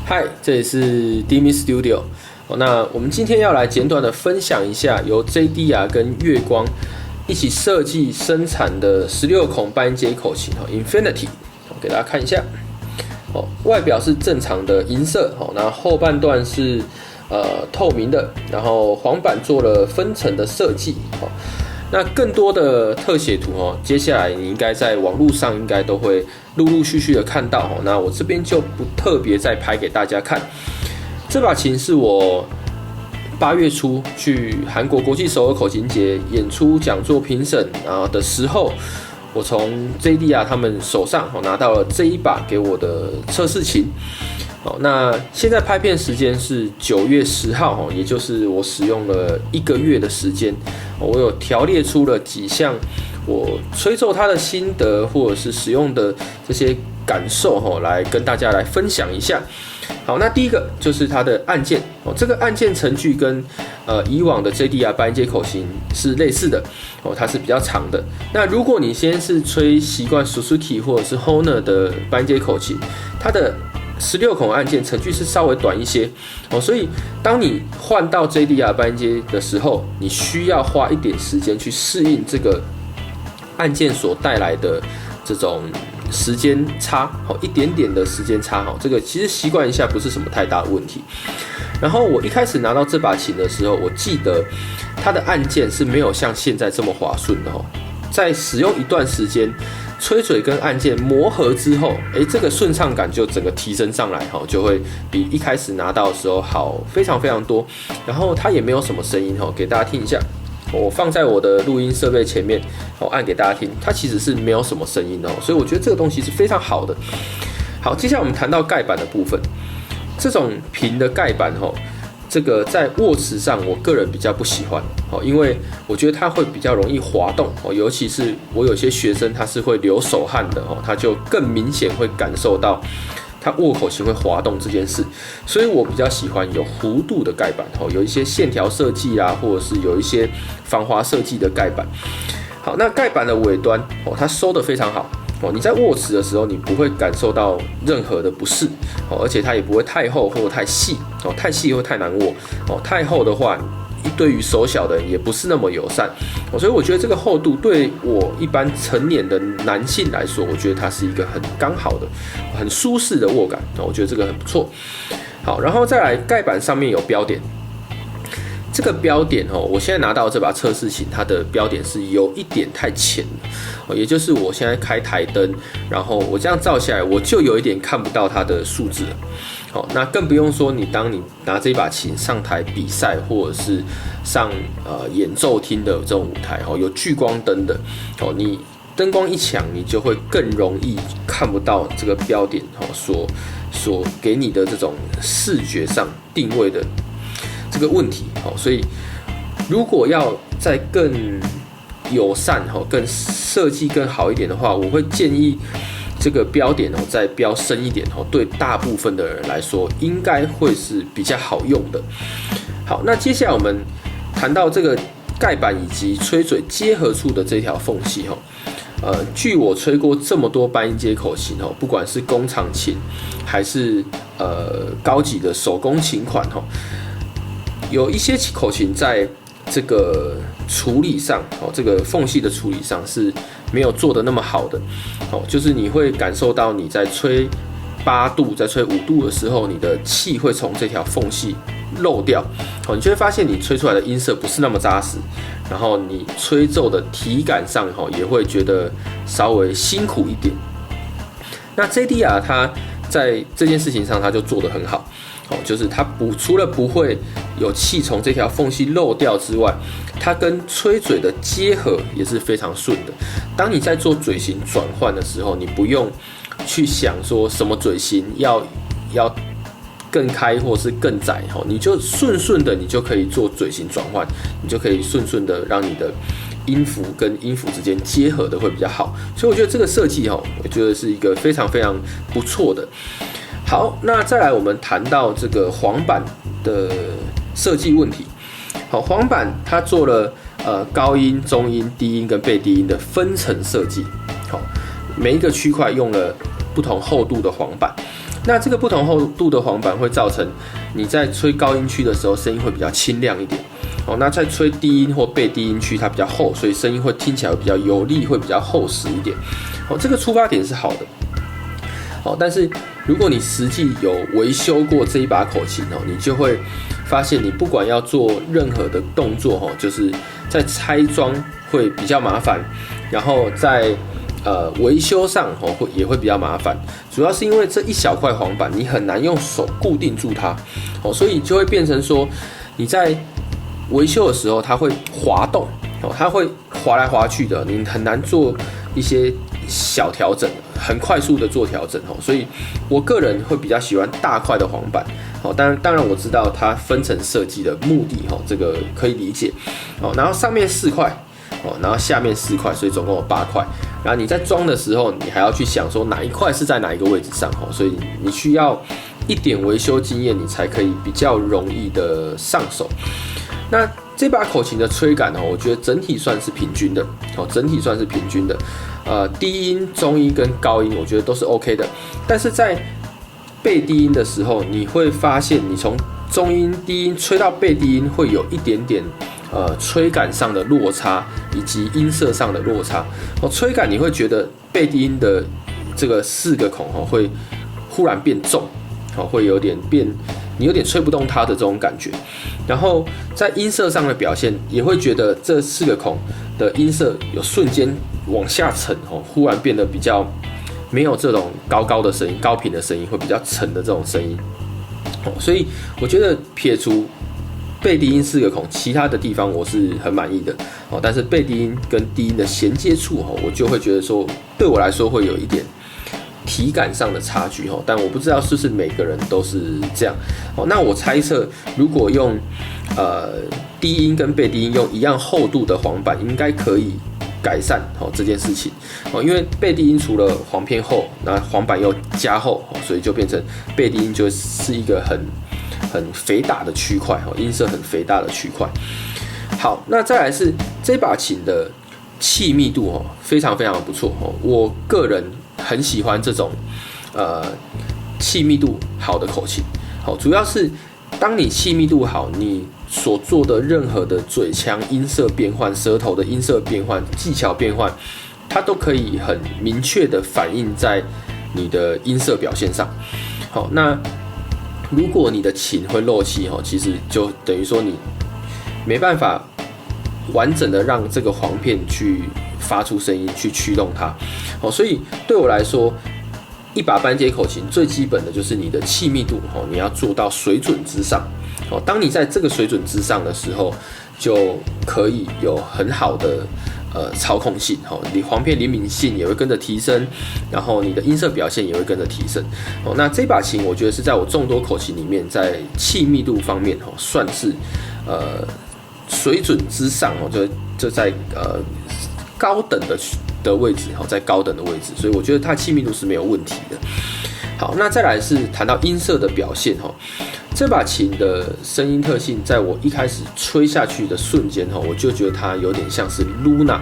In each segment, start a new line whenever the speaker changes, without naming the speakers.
嗨，这里是 Dimi Studio。那我们今天要来简短的分享一下由 JDR 跟月光一起设计生产的16孔半音阶口琴 Infinity， 给大家看一下。外表是正常的银色，那后半段是透明的，然后黄板做了分层的设计。那更多的特写图接下来你应该在网络上应该都会陆陆续续的看到。那我这边就不特别再拍给大家看。这把琴是我8月初去韩国国际首尔口琴节演出讲座评审的时候，我从 JDR 他们手上拿到了这一把给我的测试琴。那现在拍片时间是9月10号，也就是我使用了1个月的时间。我有条列出了几项我吹奏它的心得，或者是使用的这些感受，来跟大家来分享一下。好，那第一个就是它的按键，这个按键程序跟以往的 JDR 半音阶口琴是类似的，它是比较长的。那如果你先是吹习惯 Suzuki 或者是 Hohner 的半音阶口琴，它的16孔按键程序是稍微短一些，所以当你换到 JDR 半音阶的时候，你需要花一点时间去适应这个按键所带来的这种时间差，一点点的时间差，这个其实习惯一下不是什么太大的问题。然后我一开始拿到这把琴的时候，我记得它的按键是没有像现在这么滑顺的，在使用一段时间，吹嘴跟按键磨合之后，这个顺畅感就整个提升上来，就会比一开始拿到的时候好非常非常多。然后它也没有什么声音，给大家听一下。我放在我的录音设备前面，按给大家听，它其实是没有什么声音的，所以我觉得这个东西是非常好的。好，接下来我们谈到盖板的部分。这种平的盖板，这个在握持上，我个人比较不喜欢，因为我觉得它会比较容易滑动，尤其是我有些学生他是会流手汗的，他就更明显会感受到它握口琴会滑动这件事，所以我比较喜欢有弧度的盖板，有一些线条设计啊，或者是有一些防滑设计的盖板。好，那盖板的尾端，它收得非常好，你在握持的时候，你不会感受到任何的不适，而且它也不会太厚或太细，太细会太难握，太厚的话，对于手小的人也不是那么友善，所以我觉得这个厚度对我一般成年的男性来说，我觉得它是一个很刚好的、很舒适的握感，我觉得这个很不错。好，然后再来盖板上面有标点，这个标点我现在拿到这把测试琴，它的标点是有一点太浅了，也就是我现在开台灯，然后我这样照下来，我就有一点看不到它的数字了。那更不用说当你拿这把琴上台比赛，或者是上演奏厅的这种舞台，有聚光灯的，你灯光一强，你就会更容易看不到这个标点所给你的这种视觉上定位的这个问题。所以如果要再更友善，更设计更好一点的话，我会建议这个标点再标深一点，对大部分的人来说应该会是比较好用的。好，那接下来我们谈到这个盖板以及吹嘴结合处的这条缝隙，据我吹过这么多半音阶口琴，不管是工厂琴还是高级的手工琴款，有一些口琴在这个处理上，这个缝隙的处理上是没有做的那么好的，就是你会感受到你在吹8度、在吹5度的时候，你的气会从这条缝隙漏掉，你就会发现你吹出来的音色不是那么扎实，然后你吹奏的体感上也会觉得稍微辛苦一点。那 JDR 它在这件事情上，它就做得很好，就是它除了不会有气从这条缝隙漏掉之外，它跟吹嘴的结合也是非常顺的。当你在做嘴型转换的时候，你不用去想说什么嘴型要更开或是更窄，你就顺的，你就可以做嘴型转换，你就可以顺的让你的音符跟音符之间结合的会比较好。所以我觉得这个设计，我觉得是一个非常非常不错的。好，那再来我们谈到这个黄板的设计问题。好，黄板它做了高音、中音、低音跟倍低音的分层设计。好，每一个区块用了不同厚度的黄板。那这个不同厚度的黄板会造成你在吹高音区的时候声音会比较清亮一点。那在吹低音或背低音区它比较厚，所以声音会听起来会比较有力，会比较厚实一点。这个出发点是好的。但是如果你实际有维修过这一把口琴，你就会发现你不管要做任何的动作，就是在拆装会比较麻烦，然后在维修上也会比较麻烦，主要是因为这一小块黄板你很难用手固定住它，所以就会变成说你在维修的时候它会滑动，它会滑来滑去的，你很难做一些小调整，很快速的做调整，所以我个人会比较喜欢大块的黄板。当然我知道它分层设计的目的，这个可以理解。然后上面4块，然后下面4块，所以总共有8块。然后你在装的时候，你还要去想说哪一块是在哪一个位置上，所以你需要一点维修经验，你才可以比较容易的上手。那这把口琴的吹感，我觉得整体算是平均的，低音、中音跟高音，我觉得都是 OK 的。但是在背低音的时候，你会发现你从中音、低音吹到背低音，会有一点点吹感上的落差，以及音色上的落差。吹感你会觉得背低音的这个4个孔会忽然变重，会有点变，你有点吹不动它的这种感觉。然后在音色上的表现，也会觉得这4个孔的音色有瞬间往下沉，忽然变得比较没有这种高的声音、高频的声音，会比较沉的这种声音。所以我觉得撇除背低音4个孔，其他的地方我是很满意的。但是背低音跟低音的衔接处，我就会觉得说，对我来说会有一点体感上的差距，但我不知道是不是每个人都是这样。那我猜测，如果用低音跟背低音用一样厚度的黄板，应该可以改善这件事情。因为背低音除了黄偏厚，那黄板又加厚，所以就变成背低音就是一个很肥大的区块，音色很肥大的区块。好，那再来是这把琴的气密度非常非常不错，我个人很喜欢这种气密度好的口琴。主要是当你气密度好，你所做的任何的嘴腔音色变换、舌头的音色变换、技巧变换，它都可以很明确的反映在你的音色表现上。好，那如果你的琴会漏气，其实就等于说你没办法完整的让这个簧片去发出声音，去驱动它。所以对我来说，一把班阶口琴最基本的就是你的气密度，你要做到水准之上。当你在这个水准之上的时候，就可以有很好的操控性，你簧片灵敏性也会跟着提升，然后你的音色表现也会跟着提升。那这把琴我觉得是在我众多口琴里面，在气密度方面算是水准之上，就在高等的位置，在高等的位置，所以我觉得它气密度是没有问题的。好，那再来是谈到音色的表现，这把琴的声音特性，在我一开始吹下去的瞬间，我就觉得它有点像是 Luna。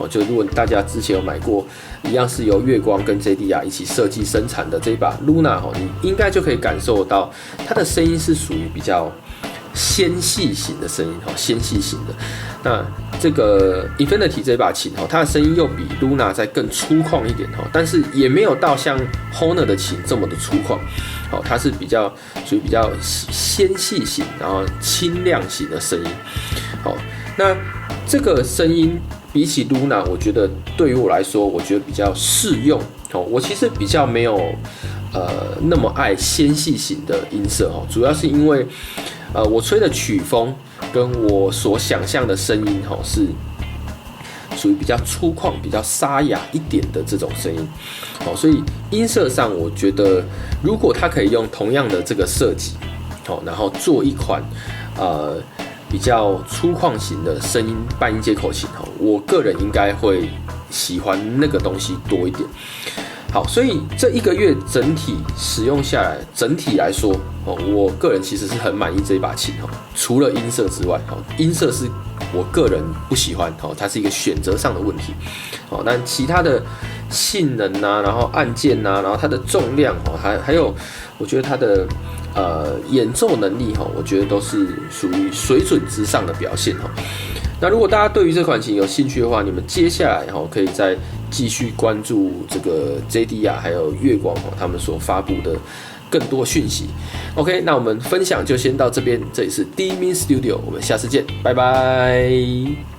就如果大家之前有买过一样是由月光跟 JDR 一起设计生产的这一把 Luna， 你应该就可以感受到它的声音是属于比较纤细型的声音，纤细型的。那这个 Infinity 这把琴，它的声音又比 Luna 再更粗犷一点，但是也没有到像 Honor 的琴这么的粗犷，它是属于比较纤细型，然后清亮型的声音。那这个声音比起 Luna， 我觉得对于我来说，我觉得比较适用。我其实比较没有那么爱纤细型的音色，主要是因为我吹的曲风跟我所想象的声音是属于比较粗犷、比较沙哑一点的这种声音，所以音色上我觉得，如果它可以用同样的这个设计，然后做一款比较粗犷型的声音半音阶口琴，我个人应该会喜欢那个东西多一点。好，所以这1个月整体使用下来，整体来说，我个人其实是很满意这一把琴，除了音色之外，音色是我个人不喜欢，它是一个选择上的问题，但其他的性能啊，然后按键啊，然后它的重量，还有我觉得它的演奏能力，我觉得都是属于水准之上的表现。那如果大家对于这款琴有兴趣的话，你们接下来可以再继续关注这个 JDR 还有月光他们所发布的更多讯息。OK， 那我们分享就先到这边，这里是 D-Min Studio， 我们下次见，拜拜。